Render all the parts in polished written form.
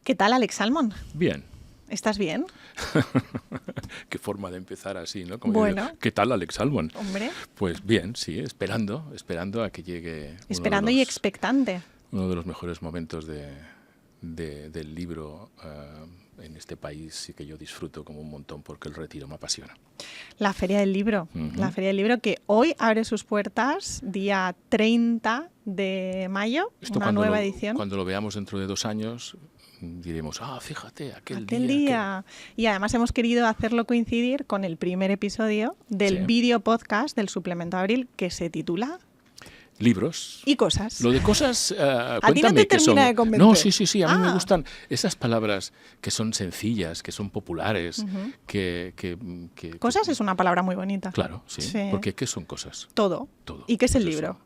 ¿Qué tal, Alex Salmond? Bien. ¿Estás bien? Qué forma de empezar así, ¿no? Como bueno. ¿Qué tal, Alex Salmond? Hombre. Pues bien, sí, esperando a que llegue... Esperando y expectante. Uno de los mejores momentos del libro en este país y que yo disfruto como un montón porque el retiro me apasiona. La Feria del Libro. La Feria del Libro que hoy abre sus puertas, día 30 de mayo, una nueva edición. Cuando lo veamos dentro de 2 años... diremos, fíjate, aquel día. Y además hemos querido hacerlo coincidir con el primer episodio del vídeo podcast del Suplemento Abril que se titula... Libros. Y cosas. Lo de cosas, ¿A ti no te termina de convencer? No, sí, a mí me gustan esas palabras que son sencillas, que son populares, Cosas es una palabra muy bonita. Claro, sí. Porque ¿qué son cosas? Todo. ¿Y qué es el libro?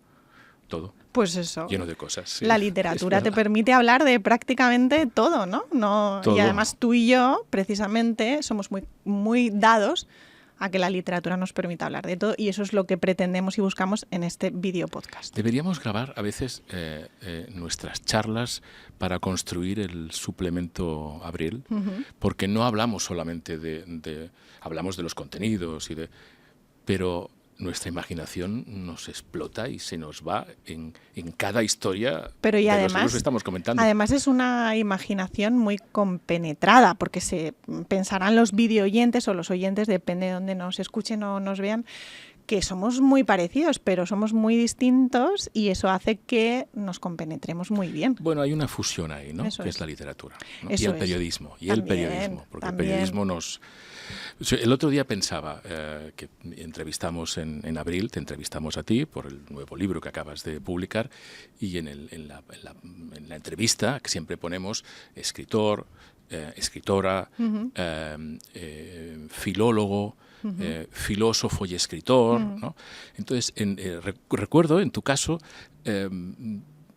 Todo. Pues eso. Lleno de cosas. Sí. La literatura te permite hablar de prácticamente todo, ¿no? Todo. Y además tú y yo, precisamente, somos muy dados a que la literatura nos permita hablar de todo y eso es lo que pretendemos y buscamos en este video podcast. Deberíamos grabar a veces nuestras charlas para construir el suplemento Abril, porque no hablamos solamente hablamos de los contenidos pero nuestra imaginación nos explota y se nos va en cada historia pero de los libros que estamos comentando. Además es una imaginación muy compenetrada, porque se pensarán los videoyentes o los oyentes, depende de dónde nos escuchen o nos vean, que somos muy parecidos, pero somos muy distintos y eso hace que nos compenetremos muy bien. Bueno, hay una fusión ahí, ¿no? Eso que es la literatura, ¿no? Y el periodismo. Y el periodismo, porque el periodismo nos... El otro día pensaba que entrevistamos en abril, te entrevistamos a ti por el nuevo libro que acabas de publicar y en la entrevista que siempre ponemos escritor, escritora, filólogo, filósofo y escritor, ¿no? Entonces, recuerdo, en tu caso,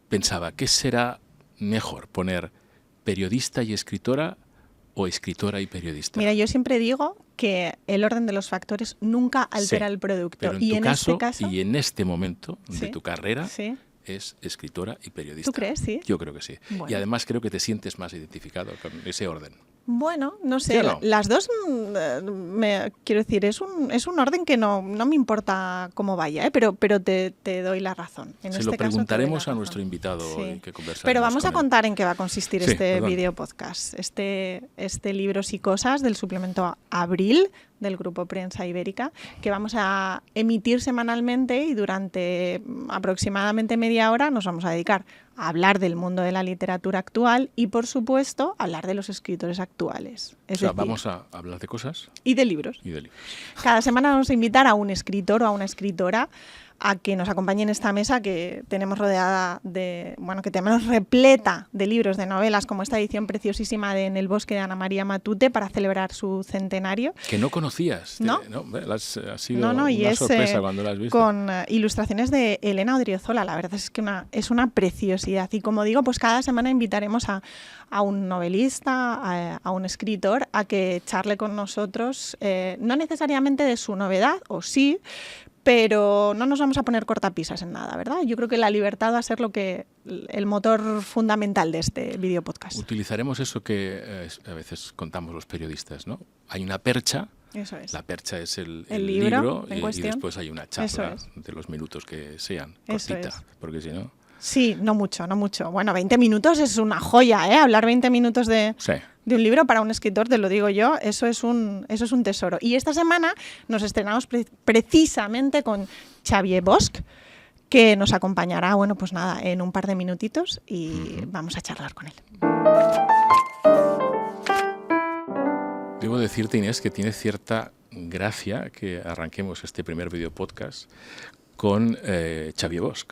pensaba, ¿qué será mejor, poner periodista y escritora o escritora y periodista? Mira, yo siempre digo que el orden de los factores nunca altera el producto. Pero en tu caso, y en este momento de tu carrera, es escritora y periodista. ¿Tú crees? Sí. Yo creo que sí. Bueno. Y además creo que te sientes más identificado con ese orden. Bueno, no sé, no? Las dos, quiero decir, es un orden que no me importa cómo vaya, pero te doy la razón. Se lo preguntaremos a nuestro invitado hoy que conversaremos. Pero vamos a contar en qué va a consistir este video podcast, este Libros y Cosas del suplemento Abril del Grupo Prensa Ibérica, que vamos a emitir semanalmente y durante aproximadamente media hora nos vamos a dedicar a hablar del mundo de la literatura actual y, por supuesto, hablar de los escritores actuales. Es decir, vamos a hablar de cosas. Y de libros. Cada semana vamos a invitar a un escritor o a una escritora a que nos acompañe en esta mesa que tenemos rodeada que tenemos repleta de libros, de novelas, como esta edición preciosísima de En el bosque de Ana María Matute para celebrar su centenario. Que no conocías. ¿No? Ha sido una sorpresa cuando la has visto. Con ilustraciones de Elena Odriozola. La verdad es que es una preciosidad. Y como digo, pues cada semana invitaremos a un novelista, a un escritor, a que charle con nosotros, no necesariamente de su novedad, o sí, pero no nos vamos a poner cortapisas en nada, ¿verdad? Yo creo que la libertad va a ser el motor fundamental de este video podcast. Utilizaremos eso que a veces contamos los periodistas, ¿no? Hay una percha. Eso es. La percha es el libro y después hay una charla de los minutos que sean, cortita, porque si no... Sí, no mucho. Bueno, 20 minutos es una joya, ¿eh? Hablar 20 minutos de un libro para un escritor, te lo digo yo, eso es un tesoro. Y esta semana nos estrenamos precisamente con Xavier Bosch, que nos acompañará, en un par de minutitos y vamos a charlar con él. Debo decirte, Inés, que tiene cierta gracia que arranquemos este primer video podcast con Xavier Bosch,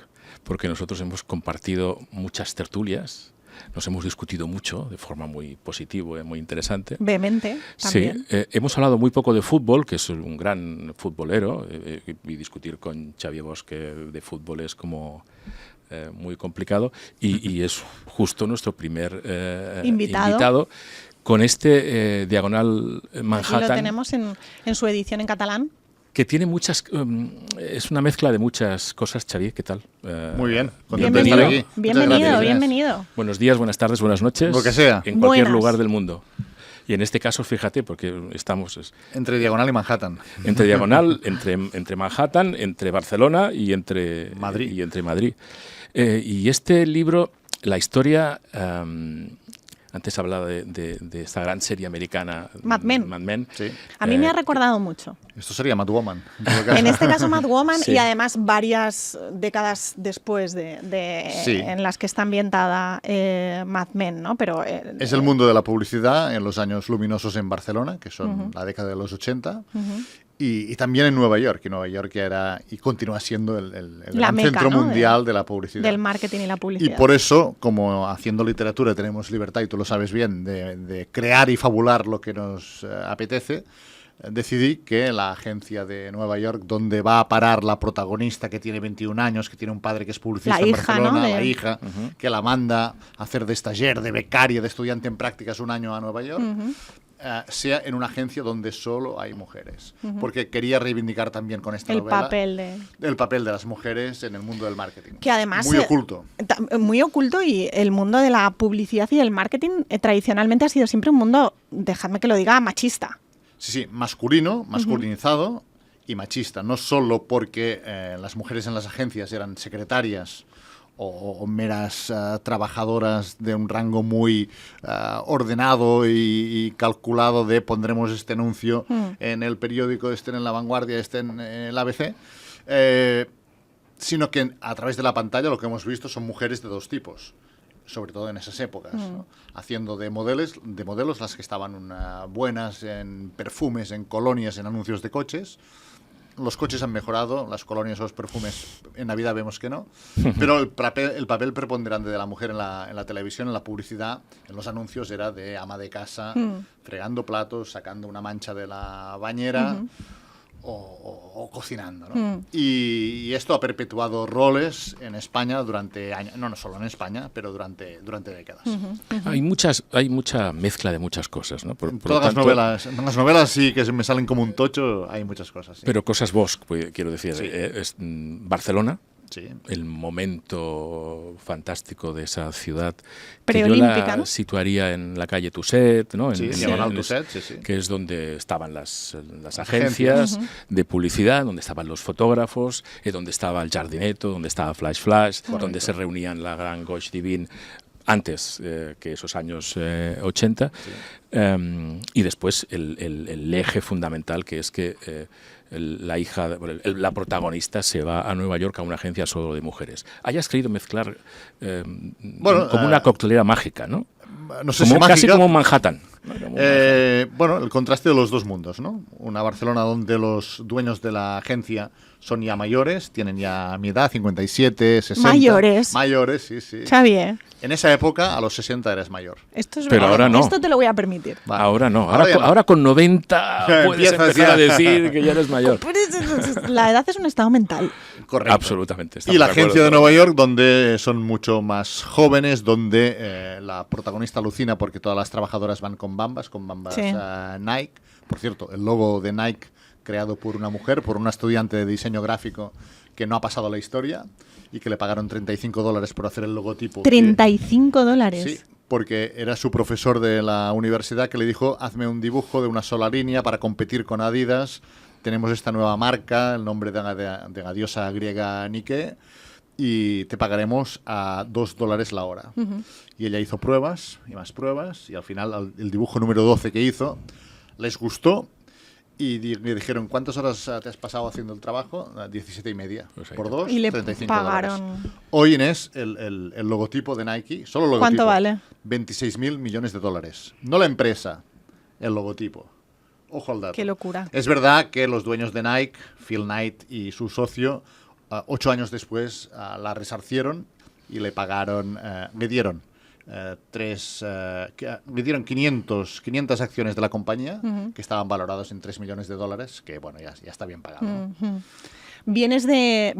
porque nosotros hemos compartido muchas tertulias, nos hemos discutido mucho de forma muy positiva y muy interesante. Vehemente, también. Sí, hemos hablado muy poco de fútbol, que es un gran futbolero, y discutir con Xavier Bosch de fútbol es como muy complicado, y es justo nuestro primer invitado con este Diagonal Manhattan. Aquí lo tenemos en su edición en catalán. que tiene muchas... es una mezcla de muchas cosas. Xavier, ¿qué tal? Muy bien. Bienvenido. Bienvenido. Buenos días, buenas tardes, buenas noches. Lo que sea. En cualquier lugar del mundo. Y en este caso, fíjate, porque estamos... entre Diagonal y Manhattan. Entre Diagonal, entre Manhattan, entre Barcelona y entre Madrid. Y este libro, la historia... antes hablaba de esta gran serie americana, Mad Men. Sí. A mí me ha recordado mucho. Esto sería Mad Woman. En este caso Mad Woman, sí. Y además varias décadas después en las que está ambientada Mad Men, ¿no? Pero, es el mundo de la publicidad en los años luminosos en Barcelona, que son la década de los 80. Y también en Nueva York, que Nueva York era y continúa siendo el meca, centro ¿no? mundial de la publicidad. Del marketing y la publicidad. Y por eso, como haciendo literatura tenemos libertad, y tú lo sabes bien, de crear y fabular lo que nos apetece, decidí que la agencia de Nueva York, donde va a parar la protagonista que tiene 21 años, que tiene un padre que es publicista en Barcelona, ¿no? La hija, que la manda a hacer de stagiaire, de becaria, de estudiante en prácticas un año a Nueva York, sea en una agencia donde solo hay mujeres. Porque quería reivindicar también con esta novela el papel de las mujeres en el mundo del marketing. Que además... Muy oculto. Muy oculto, y el mundo de la publicidad y del marketing tradicionalmente ha sido siempre un mundo, dejadme que lo diga, machista. Sí, masculinizado y machista. No solo porque las mujeres en las agencias eran secretarias o meras trabajadoras de un rango muy ordenado y calculado de pondremos este anuncio en el periódico, este en La Vanguardia, este en el ABC, sino que a través de la pantalla lo que hemos visto son mujeres de dos tipos, sobre todo en esas épocas, ¿no? Haciendo de modelos las que estaban buenas en perfumes, en colonias, en anuncios de coches. Los coches han mejorado, las colonias o los perfumes en Navidad vemos que no, pero el papel preponderante de la mujer en la televisión, en la publicidad, en los anuncios, era de ama de casa, fregando platos, sacando una mancha de la bañera o cocinando, ¿no? Y esto ha perpetuado roles en España durante años, no solo en España, pero durante décadas. Hay mucha mezcla de muchas cosas, ¿no? Por Todas lo tanto, las novelas sí que me salen como un tocho, hay muchas cosas. Sí. Pero cosas vos, quiero decir, Sí. Barcelona, Sí. el momento fantástico de esa ciudad, que yo Preolímpica, la ¿no? situaría en la calle Tusset, ¿no? Sí, Diagonal Tusset, sí. Que es donde estaban las agencias de publicidad, donde estaban los fotógrafos, donde estaba el Jardineto, donde estaba Flash, donde se reunían la gran Gauche Divine, antes que esos años 80, y después el eje fundamental, que es que la hija, la protagonista se va a Nueva York a una agencia solo de mujeres. Hayas querido mezclar como una coctelera mágica, ¿no? No sé como, si mágica, casi como Manhattan. Bueno, el contraste de los dos mundos, ¿no? Una Barcelona donde los dueños de la agencia son ya mayores, tienen ya mi edad, 57, 60. Mayores, sí. Xavier. En esa época, a los 60 eres mayor. Esto es Pero verdad. ahora no. Esto te lo voy a permitir. Vale. Ahora no. ya no. Ahora con 90 puedes empezar a decir que ya eres mayor. La edad es un estado mental. Correcto. Absolutamente. Y la agencia de Nueva York, donde son mucho más jóvenes, donde la protagonista alucina porque todas las trabajadoras van con bambas Sí. Nike. Por cierto, el logo de Nike creado por una mujer, por una estudiante de diseño gráfico que no ha pasado a la historia y que le pagaron $35 por hacer el logotipo. $35. Sí, porque era su profesor de la universidad que le dijo: hazme un dibujo de una sola línea para competir con Adidas. Tenemos esta nueva marca, el nombre de la diosa griega Nike, y te pagaremos a $2 la hora. Y ella hizo pruebas y más pruebas, y al final el dibujo número 12 que hizo les gustó. Y me dijeron: ¿cuántas horas te has pasado haciendo el trabajo? 17 y media. Pues por dos, y le $35. pagaron. Hoy, Inés, el logotipo de Nike, solo el logotipo, ¿Cuánto vale? $26.000 millones. No la empresa, el logotipo. Ojo al dato. Qué locura. Es verdad que los dueños de Nike, Phil Knight y su socio, 8 años después la resarcieron y le pagaron, le dieron 500 acciones de la compañía, que estaban valoradas en $3 millones, que bueno, ya está bien pagado, ¿no? Vienes de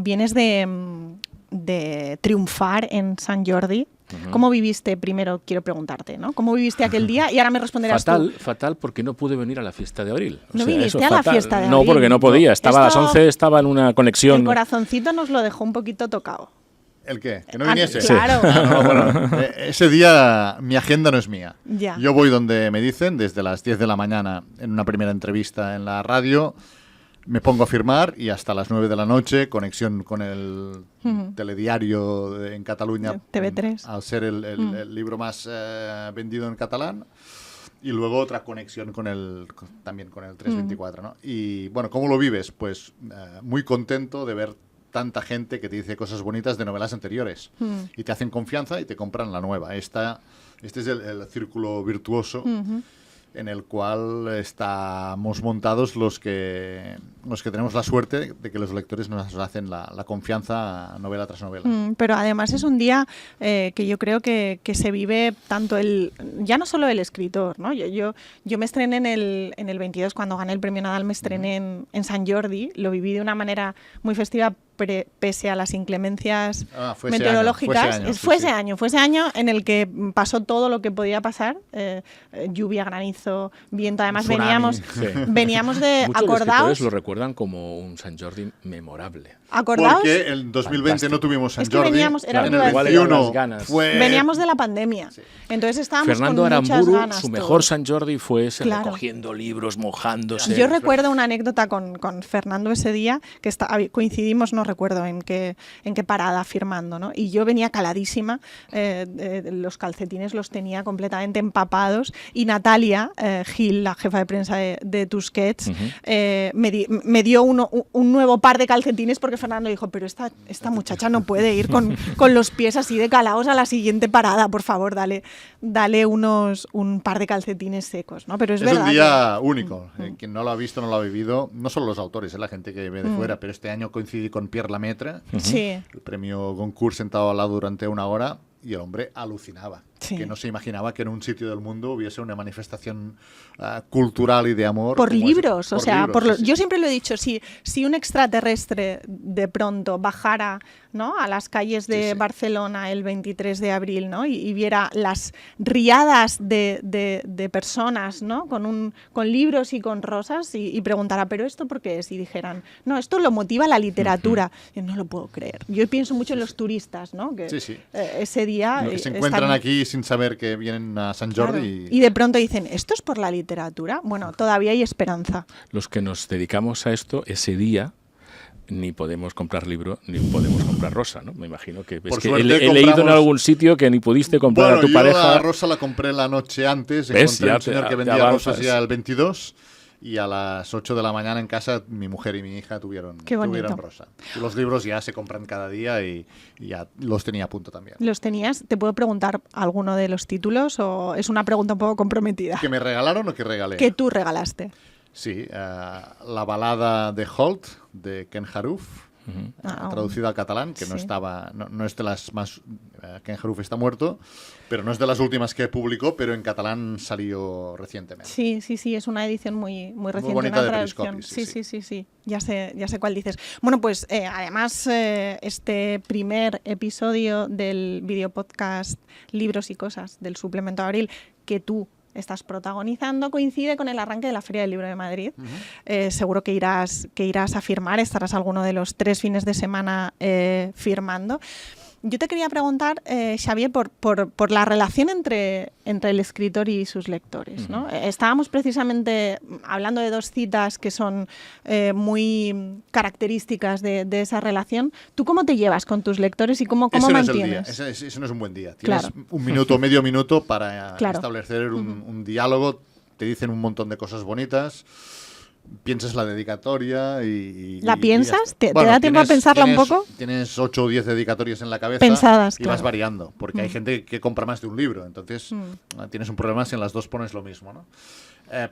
triunfar en Sant Jordi, ¿Cómo viviste, primero quiero preguntarte, ¿no? ¿Cómo viviste aquel día? Y ahora me responderás tú. Fatal, porque no pude venir a la fiesta de abril. ¿No viniste a la fiesta de abril? No, porque no podía. Estaba a las 11, estaba en una conexión. El corazoncito nos lo dejó un poquito tocado. ¿El qué? ¿Que no viniese? Claro. Bueno, ese día mi agenda no es mía. Ya. Yo voy donde me dicen, desde las 10 de la mañana en una primera entrevista en la radio, me pongo a firmar y hasta las 9 de la noche, conexión con el telediario en Cataluña, TV3. Al ser el libro más vendido en catalán. Y luego otra conexión también con el 324, ¿no? Y bueno, ¿cómo lo vives? Pues muy contento de ver tanta gente que te dice cosas bonitas de novelas anteriores y te hacen confianza y te compran la nueva. Este es el círculo virtuoso en el cual estamos montados los que tenemos la suerte de que los lectores nos hacen la confianza novela tras novela. Pero además es un día que yo creo que se vive tanto ya no solo el escritor, ¿no? Yo me estrené en el 22, cuando gané el premio Nadal, me estrené en Sant Jordi, lo viví de una manera muy festiva, pese a las inclemencias meteorológicas. Fue ese año en el que pasó todo lo que podía pasar, lluvia, granizo, viento. Además veníamos de, muchos acordaos, lo recuerdan como un Sant Jordi memorable. ¿Acordaos? Porque en 2020 Fantástico. no tuvimos Sant Es que Jordi, veníamos, era en lo que el iba a 21 decir. veníamos de la pandemia. Sí. Entonces estábamos Fernando con muchas Aramburu, ganas. su mejor todos. Sant Jordi fue ese, Claro. recogiendo libros, mojándose. Yo recuerdo una anécdota con Fernando ese día, que coincidimos, no recuerdo en qué parada firmando, ¿no? Y yo venía caladísima, los calcetines los tenía completamente empapados, y Natalia Gil, la jefa de prensa de Tusquets, me dio un nuevo par de calcetines, porque Fernando dijo, pero esta muchacha no puede ir con los pies así de calaos a la siguiente parada, por favor, dale un par de calcetines secos, ¿no? Pero es verdad. Un día único. Quien no lo ha visto, no lo ha vivido. No solo los autores, la gente que ve de fuera, pero este año coincidí con Pierre Lemaitre, Sí. el premio Goncourt, sentado al lado durante una hora, y el hombre alucinaba. Sí. Que no se imaginaba que en un sitio del mundo hubiese una manifestación cultural y de amor. Por como libros, por o sea, libros, sí. yo siempre lo he dicho, si un extraterrestre de pronto bajara, ¿no?, a las calles de Barcelona el 23 de abril, ¿no?, y viera las riadas de personas, ¿no?, con libros y con rosas, y preguntara, ¿pero esto por qué es? Y dijeran, no, esto lo motiva la literatura. Yo no lo puedo creer. Yo pienso mucho en los turistas, ¿no?, que ese día que se encuentran aquí sin saber que vienen a Sant Jordi. Claro. Y de pronto dicen, ¿esto es por la literatura? Bueno, todavía hay esperanza. Los que nos dedicamos a esto, ese día ni podemos comprar libro, ni podemos comprar rosa, ¿no? Me imagino que, he leído en algún sitio que ni pudiste comprar a tu pareja. Yo la rosa la compré la noche antes. Encontré un señor que vendía rosas ya el 22. Y a las 8 de la mañana en casa mi mujer y mi hija tuvieron rosa. Y los libros ya se compran cada día y ya los tenía a punto también. ¿Los tenías? ¿Te puedo preguntar alguno de los títulos o es una pregunta un poco comprometida? ¿Que me regalaron o que regalé? Que tú regalaste. Sí, la balada de Holt, de Ken Haruf, traducida al catalán, que no estaba, no es de las más... Ken Haruf está muerto, pero no es de las últimas que publicó, pero en catalán salió recientemente. Sí, es una edición muy reciente. Muy bonita, una de Periscopi. Sí. Ya sé cuál dices. Bueno, pues además este primer episodio del videopodcast Libros y Cosas del Suplemento de Abril, que tú estás protagonizando, coincide con el arranque de la Feria del Libro de Madrid. Seguro que irás a firmar, estarás alguno de los 3 fines de semana firmando. Yo te quería preguntar, Xavier, por la relación entre el escritor y sus lectores, ¿no? Estábamos precisamente hablando de 2 citas que son muy características de esa relación. ¿Tú cómo te llevas con tus lectores y cómo mantienes? Ese no es un buen día. Tienes un minuto, medio minuto para establecer un diálogo. Te dicen un montón de cosas bonitas. Piensas la dedicatoria y... ¿La piensas? ¿Te da tiempo a pensarla un poco? Tienes 8 o 10 dedicatorias en la cabeza. Pensadas, y vas variando, porque hay gente que compra más de un libro, entonces tienes un problema si en las 2 pones lo mismo, ¿no?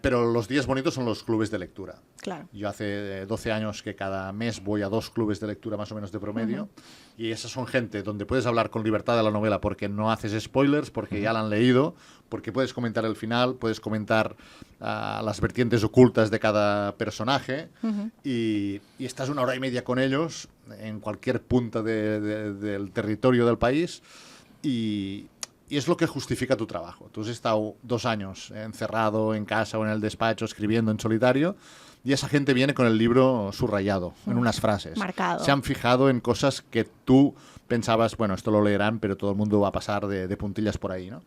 Pero los días bonitos son los clubes de lectura. Claro. Yo hace 12 años que cada mes voy a 2 clubes de lectura más o menos de promedio, y esas son gente donde puedes hablar con libertad de la novela porque no haces spoilers, porque ya la han leído, porque puedes comentar el final, puedes comentar las vertientes ocultas de cada personaje, y estás 1 hora y media con ellos en cualquier punta del territorio del país. y es lo que justifica tu trabajo. Tú has estado 2 años encerrado en casa o en el despacho escribiendo en solitario y esa gente viene con el libro subrayado, en unas frases. Marcado. Se han fijado en cosas que tú pensabas, bueno, esto lo leerán, pero todo el mundo va a pasar de puntillas por ahí, ¿no?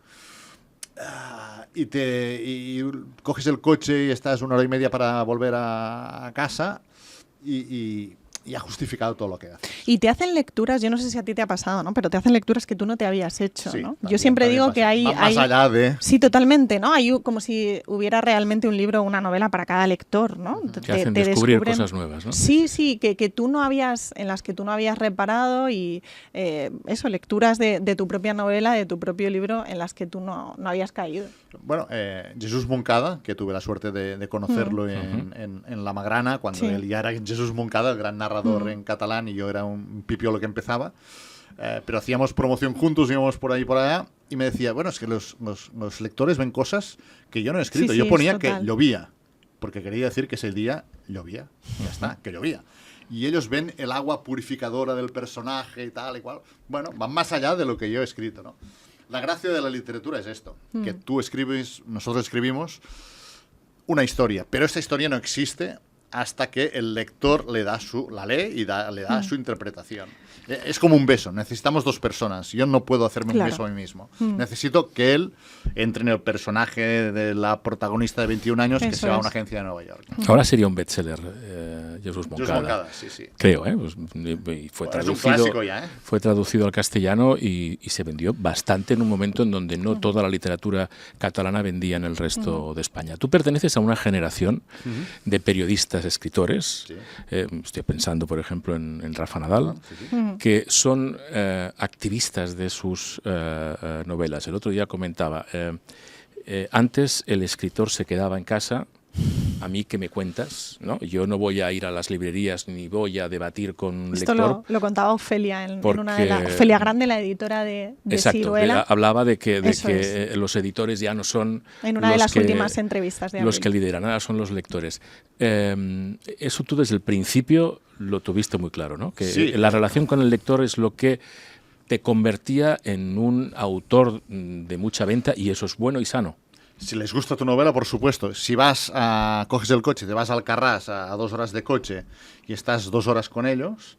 Y coges el coche y estás 1 hora y media para volver a casa y ha justificado todo lo que haces. Y te hacen lecturas, yo no sé si a ti te ha pasado, ¿no? Pero te hacen lecturas que tú no te habías hecho, Sí, ¿no? también, Yo siempre digo pasa. que hay... Va más allá de... Sí, totalmente, ¿no? Hay como si hubiera realmente un libro o una novela para cada lector, ¿no? Que hacen descubrir cosas nuevas, ¿no? Sí, sí, que tú no habías, en las que tú no habías reparado y eso, lecturas de tu propia novela, de tu propio libro, en las que tú no habías caído. Bueno, Jesús Moncada, que tuve la suerte de conocerlo en La Magrana, cuando él ya era Jesús Moncada, el gran narrador en catalán, y yo era un pipiolo que empezaba. Pero hacíamos promoción juntos, íbamos por ahí y por allá, y me decía, bueno, es que los lectores ven cosas que yo no he escrito. Sí, yo ponía total. que llovía, porque quería decir que ese día llovía. Ya está, que llovía. Y ellos ven el agua purificadora del personaje y tal y cual. Bueno, van más allá de lo que yo he escrito, ¿no? La gracia de la literatura es esto, que tú escribes, nosotros escribimos una historia, pero esta historia no existe hasta que el lector la lee y le da su interpretación. Es como un beso, necesitamos 2 personas. Yo no puedo hacerme un beso a mí mismo. Necesito que él entre en el personaje de la protagonista de 21 años que se va a una agencia de Nueva York. Ahora sería un bestseller, Jesús Moncada. Jesús Moncada, sí. Creo, ¿eh? Pues, y fue Bueno, traducido, es un clásico ya, ¿eh? Fue traducido al castellano y se vendió bastante en un momento en donde no toda la literatura catalana vendía en el resto de España. Tú perteneces a una generación de periodistas, escritores. Sí. Estoy pensando, por ejemplo, en Rafa Nadal, que son activistas de sus novelas. El otro día comentaba, antes el escritor se quedaba en casa. A mí, ¿qué me cuentas? ¿No? Yo no voy a ir a las librerías ni voy a debatir con un lector. Esto lo contaba Ofelia en una de las... Ofelia Grande, la editora de exacto, Siruela. Hablaba de que los editores ya no son... En una de las últimas entrevistas de Abril. Los que lideran, ahora son los lectores. Eso tú desde el principio lo tuviste muy claro, ¿no? Que sí. La relación con el lector es lo que te convertía en un autor de mucha venta y eso es bueno y sano. Si les gusta tu novela, por supuesto. Si coges el coche, te vas al Carràs a 2 horas de coche y estás 2 horas con ellos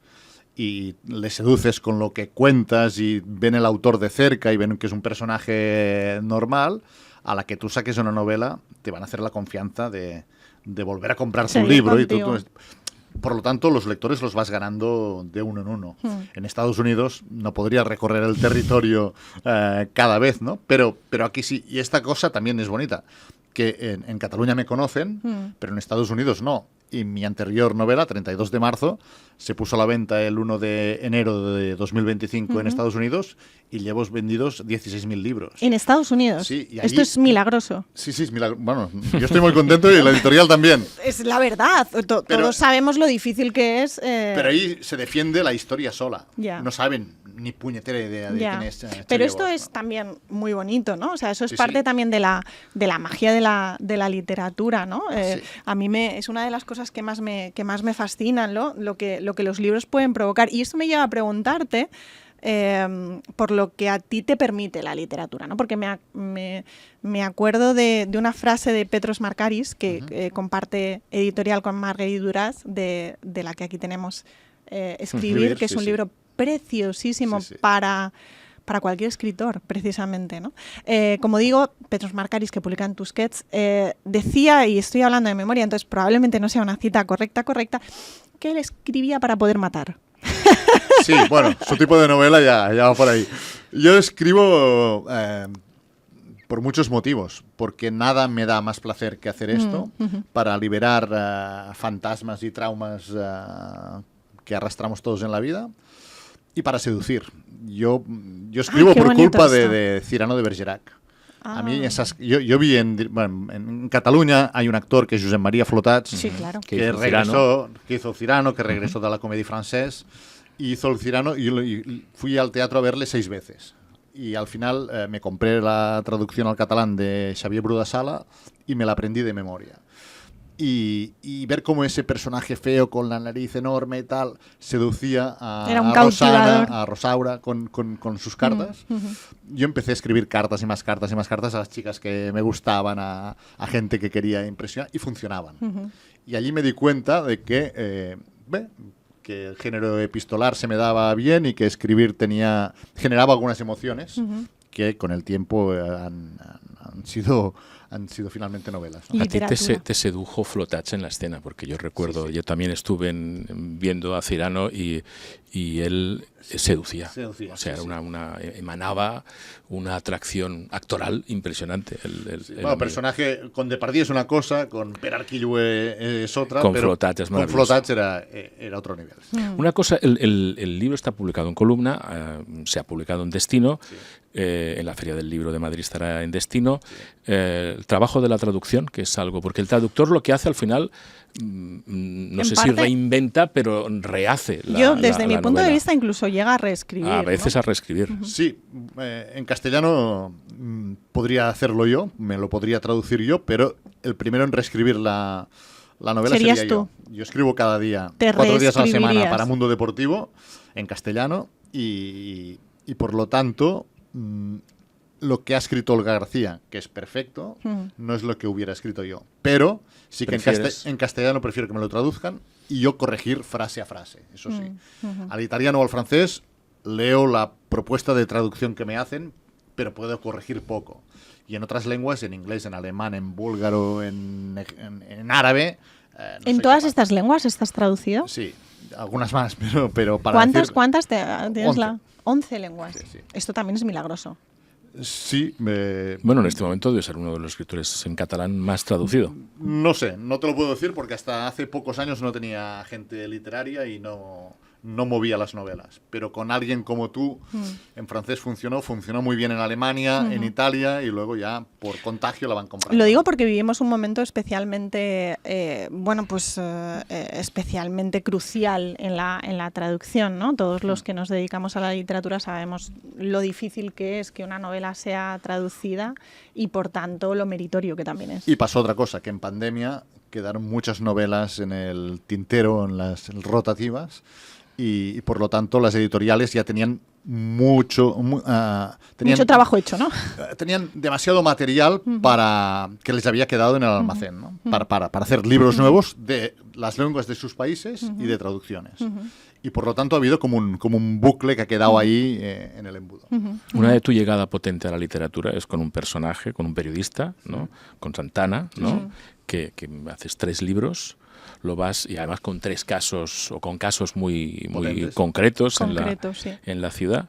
y les seduces con lo que cuentas y ven el autor de cerca y ven que es un personaje normal, a la que tú saques una novela te van a hacer la confianza de volver a comprarse un libro. Y por lo tanto, los lectores los vas ganando de uno en uno. En Estados Unidos no podrías recorrer el territorio cada vez, ¿no? Pero aquí sí. Y esta cosa también es bonita, que en Cataluña me conocen, pero en Estados Unidos no. Y mi anterior novela, 32 de marzo, se puso a la venta el 1 de enero de 2025 en Estados Unidos y llevo vendidos 16.000 libros. ¿En Estados Unidos? Sí. Y esto es milagroso. Sí, es milagroso. Bueno, yo estoy muy contento y la editorial también. Es la verdad. Todos sabemos lo difícil que es. Pero ahí se defiende la historia sola. Ya. No saben ni puñetera idea de quién es. Pero esto Bosch, es ¿no? también muy bonito, ¿no? O sea, eso es Sí, parte sí. también de la magia de la literatura, ¿no? Sí. A mí es una de las cosas que más me fascinan, ¿no? Lo que los libros pueden provocar. Y esto me lleva a preguntarte por lo que a ti te permite la literatura, ¿no? Porque me acuerdo de una frase de Petros Markaris que comparte editorial con Marguerite Duras, de la que aquí tenemos Escribir, que es un libro preciosísimo para cualquier escritor, precisamente, ¿no? Como digo, Petros Markaris, que publica en Tusquets, decía, y estoy hablando de memoria, entonces probablemente no sea una cita correcta, que él escribía para poder matar. Sí, bueno, su tipo de novela ya va por ahí. Yo escribo por muchos motivos, porque nada me da más placer que hacer esto para liberar fantasmas y traumas que arrastramos todos en la vida y para seducir. Yo escribo por culpa de Cyrano de Bergerac. A mí yo vi en Cataluña hay un actor que es Josep María Flotats, sí, claro. que hizo Cyrano, que regresó de la Comédie Française y hizo el Cyrano y fui al teatro a verle 6 veces. Y al final me compré la traducción al catalán de Xavier Bru de Sala y me la aprendí de memoria. y ver cómo ese personaje feo con la nariz enorme y tal seducía a Rosana, a Rosaura con sus cartas. Yo empecé a escribir cartas y más cartas y más cartas a las chicas que me gustaban, a gente que quería impresionar, y funcionaban. Y allí me di cuenta de que el género epistolar se me daba bien y que escribir generaba algunas emociones que con el tiempo han sido finalmente novelas, ¿no? A ti te sedujo Flotats en la escena, porque yo recuerdo, yo también estuve viendo a Cyrano y él seducía. O sea, emanaba una atracción actoral impresionante. El personaje con Depardieu es una cosa, con Pere Arquilloé es otra, con pero Flotats es con Flotats era otro nivel. Una cosa, el libro está publicado en Columna, se ha publicado en Destino, en la Feria del Libro de Madrid estará en Destino. El trabajo de la traducción, que es algo, porque el traductor lo que hace al final, no sé si reinventa, pero rehace desde mi punto novela. de vista incluso llega a reescribir. A veces, ¿no? A reescribir. Sí, en castellano podría hacerlo yo, me lo podría traducir yo, pero el primero en reescribir la novela sería yo. Yo escribo cada día, 4 días a la semana para Mundo Deportivo, en castellano, y por lo tanto lo que ha escrito Olga García, que es perfecto, no es lo que hubiera escrito yo. Pero sí que en castellano prefiero que me lo traduzcan y yo corregir frase a frase, eso sí. Al italiano o al francés leo la propuesta de traducción que me hacen, pero puedo corregir poco. Y en otras lenguas, en inglés, en alemán, en búlgaro, en árabe... ¿En todas estas lenguas estás traducido? Sí, algunas más, pero para ¿Cuántas tienes? 11 lenguas. Sí. Esto también es milagroso. Sí. Bueno, en este momento debe ser uno de los escritores en catalán más traducido. No sé, no te lo puedo decir porque hasta hace pocos años no tenía gente literaria y no movía las novelas. Pero con alguien como tú, en francés funcionó funcionó muy bien en Alemania, en Italia, y luego ya por contagio la van comprando. Lo digo porque vivimos un momento especialmente, especialmente crucial en la traducción, ¿no? Todos los que nos dedicamos a la literatura sabemos lo difícil que es que una novela sea traducida y, por tanto, lo meritorio que también es. Y pasó otra cosa, que en pandemia quedaron muchas novelas en el tintero, en las rotativas, y por lo tanto las editoriales ya tenían mucho trabajo hecho, ¿no? Tenían demasiado material para que les había quedado en el almacén, ¿no? Para hacer libros nuevos de las lenguas de sus países y de traducciones. Y por lo tanto ha habido como un bucle que ha quedado ahí en el embudo. Una de tu llegada potente a la literatura es con un personaje, con un periodista, ¿no? Con Santana, ¿no? Que haces 3 libros. Lo vas, y además con 3 casos, o con casos muy concretos en la ciudad.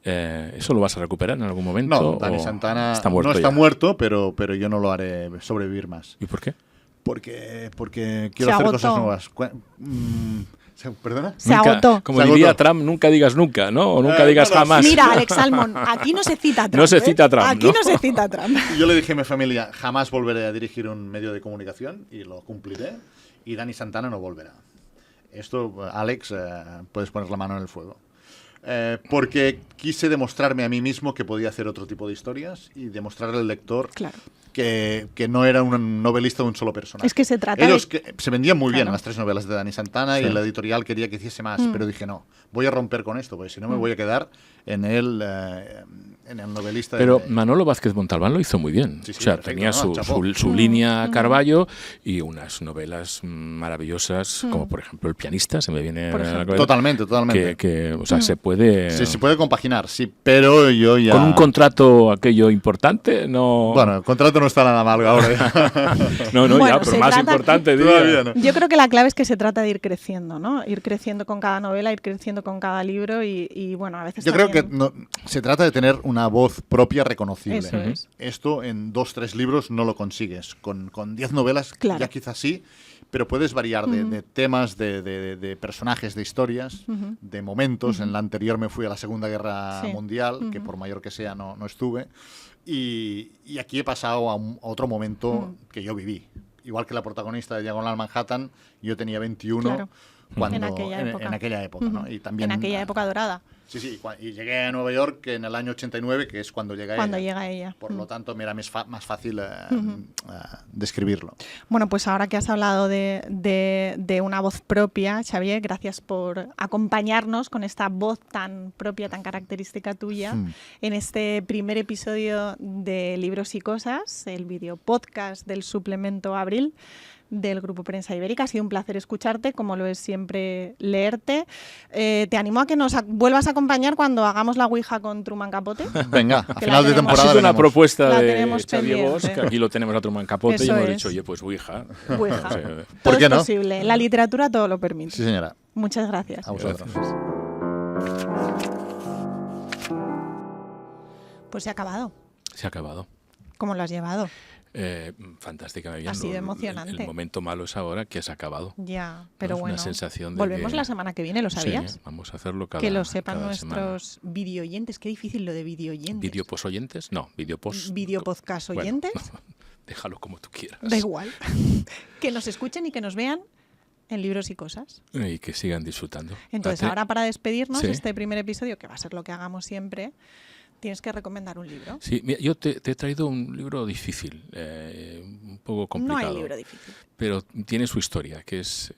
¿Eso lo vas a recuperar en algún momento? No, Dani Santana está muerto, pero yo no lo haré sobrevivir más. ¿Y por qué? Porque quiero hacer cosas nuevas. ¿Perdona? Se agotó. Como diría Trump, nunca digas nunca, ¿no? O nunca digas jamás. Mira, Alex Salmond, aquí no se cita Trump. No se cita Trump, Aquí no se cita Trump. Yo le dije a mi familia, jamás volveré a dirigir un medio de comunicación, y lo cumpliré. Y Dani Santana no volverá. Esto, Alex, puedes poner la mano en el fuego. Porque quise demostrarme a mí mismo que podía hacer otro tipo de historias y demostrarle al lector que no era un novelista de un solo personaje. Es que se trata que se vendían muy bien las 3 novelas de Dani Santana, y la editorial quería que hiciese más, pero dije no, voy a romper con esto, porque si no me voy a quedar en el novelista. Pero Manolo Vázquez Montalbán lo hizo muy bien. Sí, o sea, perfecto, tenía su línea Carballo y unas novelas maravillosas, como por ejemplo El pianista, se me viene a la cabeza. Totalmente. Que o sea, se puede... Sí, se puede compaginar, sí, pero yo ya... ¿Con un contrato aquello importante? No... Bueno, el contrato no está nada mal ahora. No, ya, pero más importante. Todavía no. Yo creo que la clave es que se trata de ir creciendo, ¿no? Ir creciendo con cada novela, ir creciendo con cada libro y bueno, a veces yo creo que se trata de tener una voz propia reconocible. Eso es. Esto en 2-3 libros no lo consigues. Con 10 novelas ya quizás sí, pero puedes variar de temas, de personajes, de historias, de momentos. En la anterior me fui a la Segunda Guerra Mundial, que por mayor que sea no estuve. Y aquí he pasado a otro momento que yo viví. Igual que la protagonista de Diagonal Manhattan, yo tenía 21 cuando, en aquella época. ¿no? Y también, en aquella época dorada. Sí, y llegué a Nueva York en el año 89, que es cuando llega ella. Por lo tanto, me era más fácil describirlo. Bueno, pues ahora que has hablado de una voz propia, Xavier, gracias por acompañarnos con esta voz tan propia, tan característica tuya, en este primer episodio de Libros y Cosas, el video podcast del suplemento Abril del Grupo Prensa Ibérica. Ha sido un placer escucharte, como lo es siempre leerte. Te animo a que nos vuelvas a acompañar cuando hagamos la Ouija con Truman Capote. Venga, a final de temporada. Ha sido una propuesta de Xavier Bosch, que aquí lo tenemos a Truman Capote. Eso y hemos es. dicho, oye, pues Ouija. Ouija. ¿Por qué todo no? Es posible. La literatura todo lo permite. Sí, señora. Muchas gracias. A vosotros. Gracias. Pues se ha acabado. Se ha acabado. ¿Cómo lo has llevado? Fantástica. Bien. Ha sido emocionante. El momento malo es ahora que se ha acabado. Ya, pero es bueno. Una sensación de volvemos que... la semana que viene, ¿lo sabías? Sí, vamos a hacerlo cada Que lo sepan cada nuestros videoyentes. Qué difícil lo de videoyentes. ¿Videoposoyentes? No, ¿Videopodcast oyentes? Bueno, no, déjalo como tú quieras. Da igual. Que nos escuchen y que nos vean en Libros y Cosas. Y que sigan disfrutando. Entonces, ahora para despedirnos, Sí. este primer episodio, que va a ser lo que hagamos siempre, tienes que recomendar un libro. Sí, mira, yo te he traído un libro difícil, un poco complicado. No hay libro difícil. Pero tiene su historia, que es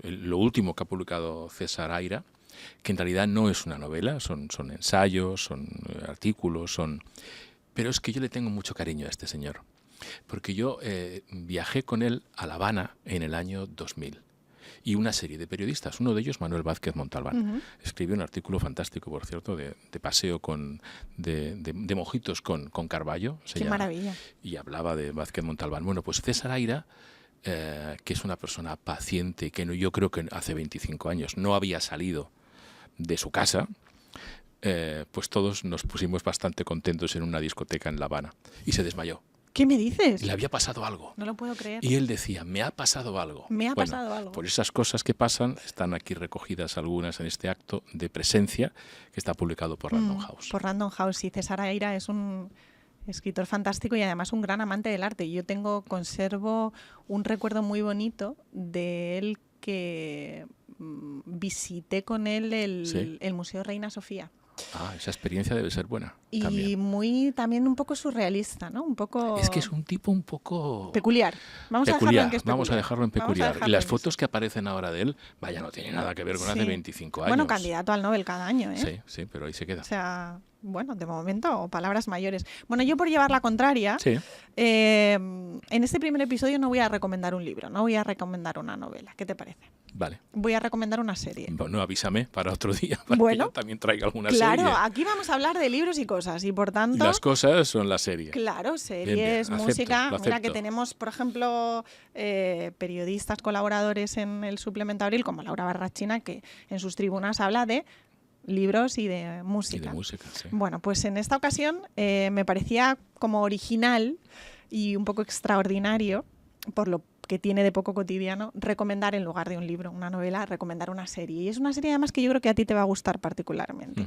lo último que ha publicado César Aira, que en realidad no es una novela, son ensayos, son artículos, pero es que yo le tengo mucho cariño a este señor, porque yo viajé con él a La Habana en el año 2000. Y una serie de periodistas, uno de ellos Manuel Vázquez Montalbán, escribió un artículo fantástico, por cierto, de paseo de mojitos con Carballo. Qué maravilla. Y hablaba de Vázquez Montalbán. Bueno, pues César Aira, que es una persona paciente, que yo creo que hace 25 años no había salido de su casa, pues todos nos pusimos bastante contentos en una discoteca en La Habana y se desmayó. ¿Qué me dices? Le había pasado algo. No lo puedo creer. Y él decía, me ha pasado algo. Me ha pasado algo. Por esas cosas que pasan, están aquí recogidas algunas en este acto de presencia que está publicado por Random House. Por Random House, sí. César Aira es un escritor fantástico y además un gran amante del arte. Yo conservo un recuerdo muy bonito de él que visité con él el Museo Reina Sofía. Ah, esa experiencia debe ser buena. Y también. también un poco surrealista, ¿no? Un poco... Es que es un tipo un poco... peculiar. Vamos a dejarlo en que es peculiar. Vamos a dejarlo en peculiar. Y las fotos que aparecen ahora de él, vaya, no tienen nada que ver con hace 25 años. Bueno, candidato al Nobel cada año, ¿eh? Sí, pero ahí se queda. O sea, bueno, de momento, palabras mayores. Bueno, yo por llevar la contraria, en este primer episodio no voy a recomendar un libro, no voy a recomendar una novela. ¿Qué te parece? Vale. Voy a recomendar una serie. Bueno, avísame para otro día, para que yo también traiga alguna serie. Claro, aquí vamos a hablar de libros y cosas, y por tanto... Y las cosas son la serie. Claro, series, bien, música. acepto. Mira que tenemos, por ejemplo, periodistas colaboradores en el suplemento Abril, como Laura Barrachina, que en sus tribunas habla de libros y de música. Y de música, sí. Bueno, pues en esta ocasión me parecía como original y un poco extraordinario, por lo que tiene de poco cotidiano, recomendar en lugar de un libro, una novela, recomendar una serie. Y es una serie además que yo creo que a ti te va a gustar particularmente.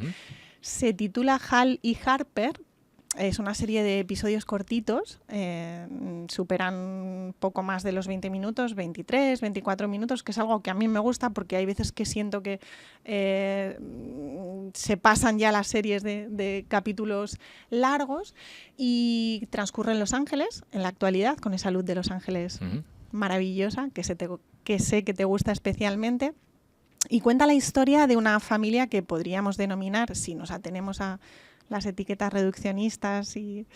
Se titula Hal y Harper. Es una serie de episodios cortitos, superan poco más de los 20 minutos, 23, 24 minutos, que es algo que a mí me gusta porque hay veces que siento que se pasan ya las series de capítulos largos y transcurre en Los Ángeles, en la actualidad, con esa luz de Los Ángeles maravillosa, que sé que te gusta especialmente. Y cuenta la historia de una familia que podríamos denominar, si nos atenemos a las etiquetas reduccionistas, y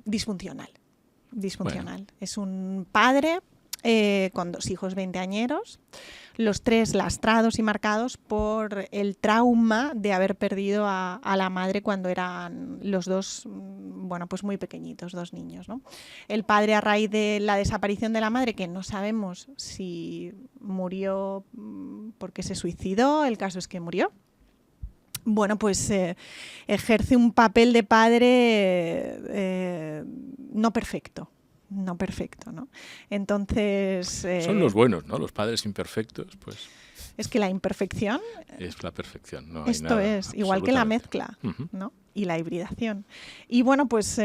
disfuncional. Bueno. Es un padre con 2 hijos veinteañeros, los 3 lastrados y marcados por el trauma de haber perdido a la madre cuando eran los 2, bueno, pues muy pequeñitos, 2 niños, ¿no? El padre, a raíz de la desaparición de la madre, que no sabemos si murió porque se suicidó, el caso es que murió. Bueno, pues ejerce un papel de padre no perfecto, ¿no? Entonces... son los buenos, ¿no? Los padres imperfectos, pues... Es que la imperfección... Es la perfección, no esto hay nada, es, igual que la mezcla, ¿no? Y la hibridación. Y bueno, pues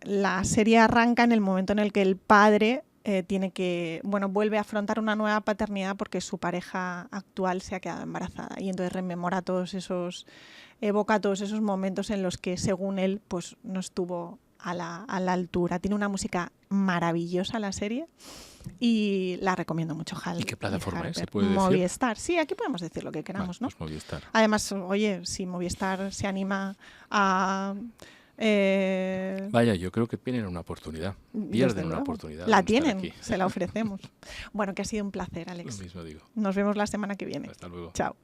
la serie arranca en el momento en el que el padre vuelve a afrontar una nueva paternidad porque su pareja actual se ha quedado embarazada y entonces evoca todos esos momentos en los que, según él, pues no estuvo a la altura. Tiene una música maravillosa la serie y la recomiendo mucho. ¿Y qué plataforma es? ¿Se puede decir? Movistar. Sí, aquí podemos decir lo que queramos, ¿no? Pues Movistar. Además, oye, si Movistar se anima a... Vaya, yo creo que tienen una oportunidad. Pierden una oportunidad. La tienen, se la ofrecemos. Bueno, que ha sido un placer, Alex. Lo mismo digo. Nos vemos la semana que viene. Hasta luego. Chao.